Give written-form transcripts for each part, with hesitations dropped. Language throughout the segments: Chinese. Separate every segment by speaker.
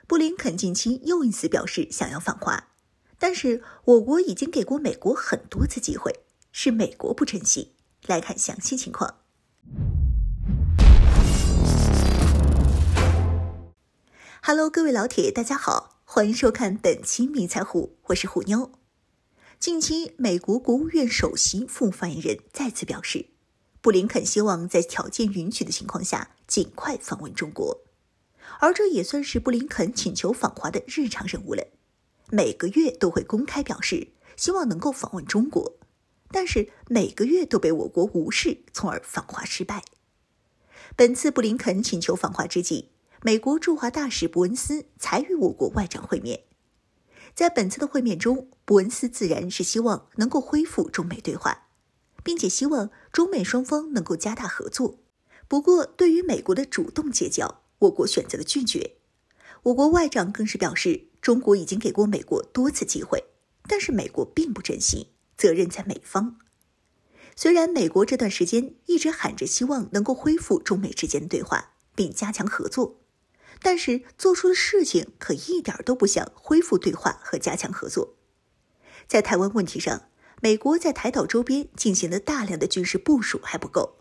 Speaker 1: 布林肯近期又一次表示想要访华，但是我国已经给过美国很多次机会，是美国不珍惜。来看详细情况。Hello， 各位老铁，大家好，欢迎收看本期迷彩虎，我是虎妞。近期，美国国务院首席副发言人再次表示，布林肯希望在条件允许的情况下尽快访问中国，而这也算是布林肯请求访华的日常任务了。每个月都会公开表示希望能够访问中国，但是每个月都被我国无视，从而访华失败。本次布林肯请求访华之际，美国驻华大使伯恩斯才与我国外长会面。在本次的会面中，伯恩斯自然是希望能够恢复中美对话，并且希望中美双方能够加大合作。不过，对于美国的主动结交，我国选择了拒绝。我国外长更是表示，中国已经给过美国多次机会，但是美国并不珍惜，责任在美方。虽然美国这段时间一直喊着希望能够恢复中美之间的对话，并加强合作，但是做出的事情可一点都不像恢复对话和加强合作。在台湾问题上，美国在台岛周边进行了大量的军事部署还不够，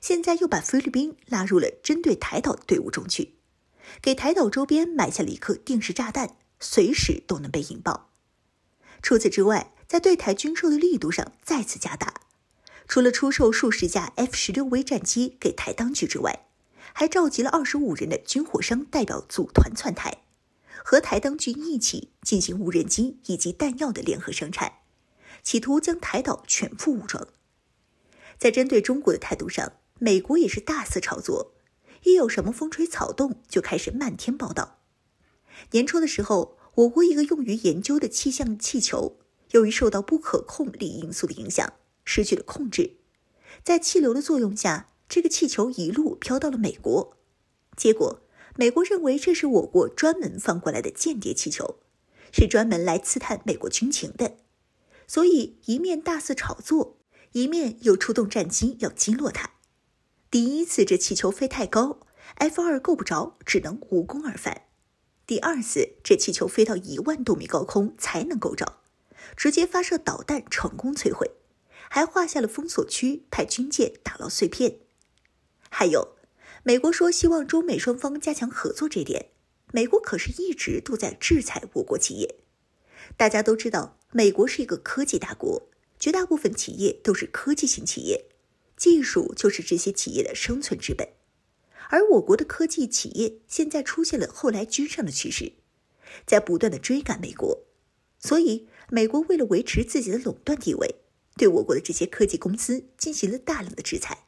Speaker 1: 现在又把菲律宾拉入了针对台岛的队伍中去，给台岛周边埋下了一颗定时炸弹，随时都能被引爆。除此之外，在对台军售的力度上再次加大，除了出售数十架 F-16V 战机给台当局之外，还召集了25人的军火商代表组团窜台，和台当局一起进行无人机以及弹药的联合生产，企图将台岛全副武装。在针对中国的态度上，美国也是大肆炒作，一有什么风吹草动就开始漫天报道。年初的时候，我国一个用于研究的气象气球，由于受到不可控力因素的影响，失去了控制，在气流的作用下，这个气球一路飘到了美国，结果美国认为这是我国专门放过来的间谍气球，是专门来刺探美国军情的，所以一面大肆炒作，一面又出动战机要击落它。第一次这气球飞太高， F-2够不着，只能无功而返。第二次这气球飞到1万多米高空才能够着，直接发射导弹成功摧毁，还划下了封锁区，派军舰打捞碎片。还有，美国说希望中美双方加强合作这点，美国可是一直都在制裁我国企业。大家都知道，美国是一个科技大国，绝大部分企业都是科技型企业，技术就是这些企业的生存之本。而我国的科技企业现在出现了后来居上的趋势，在不断的追赶美国，所以美国为了维持自己的垄断地位，对我国的这些科技公司进行了大量的制裁。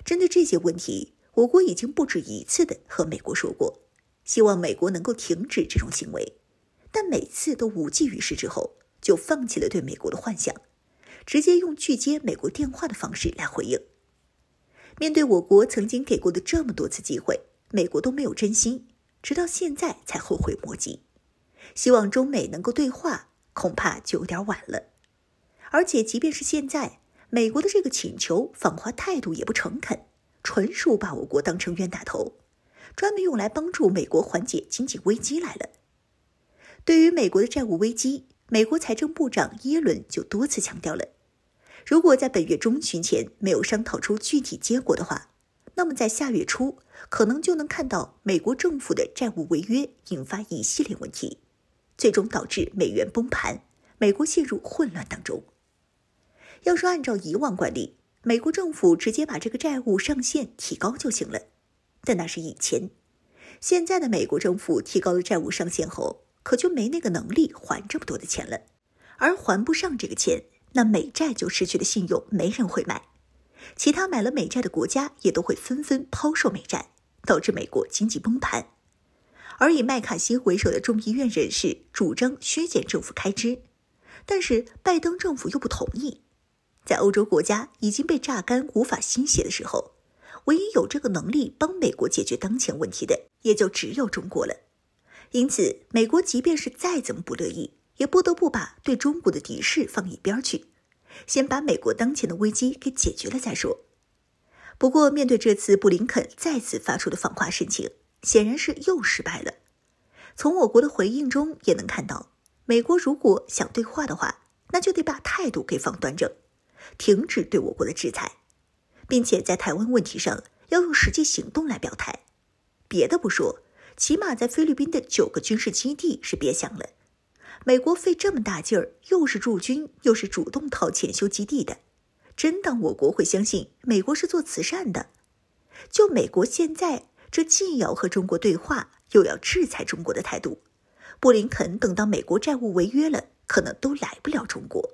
Speaker 1: 针对这些问题，我国已经不止一次的和美国说过，希望美国能够停止这种行为，但每次都无济于事之后，就放弃了对美国的幻想，直接用拒接美国电话的方式来回应。面对我国曾经给过的这么多次机会，美国都没有珍惜，直到现在才后悔莫及。希望中美能够对话，恐怕就有点晚了。而且即便是现在，美国的这个请求访华态度也不诚恳，纯属把我国当成冤大头，专门用来帮助美国缓解经济危机来了。对于美国的债务危机，美国财政部长耶伦就多次强调了，如果在本月中旬前没有商讨出具体结果的话，那么在下月初可能就能看到美国政府的债务违约引发一系列问题，最终导致美元崩盘，美国陷入混乱当中。要说按照以往惯例，美国政府直接把这个债务上限提高就行了，但那是以前。现在的美国政府提高了债务上限后，可就没那个能力还这么多的钱了，而还不上这个钱，那美债就失去了信用，没人会买。其他买了美债的国家也都会纷纷抛售美债，导致美国经济崩盘。而以麦卡锡为首的众议院人士主张削减政府开支，但是拜登政府又不同意。在欧洲国家已经被榨干无法吸血的时候，唯一有这个能力帮美国解决当前问题的，也就只有中国了。因此，美国即便是再怎么不乐意，也不得不把对中国的敌视放一边去，先把美国当前的危机给解决了再说。不过，面对这次布林肯再次发出的访华申请，显然是又失败了。从我国的回应中也能看到，美国如果想对话的话，那就得把态度给放端正，停止对我国的制裁，并且在台湾问题上要用实际行动来表态。别的不说，起码在菲律宾的9个军事基地是别想了。美国费这么大劲儿，又是驻军，又是主动掏钱修基地的，真当我国会相信美国是做慈善的？就美国现在这既要和中国对话，又要制裁中国的态度，布林肯等到美国债务违约了，可能都来不了中国。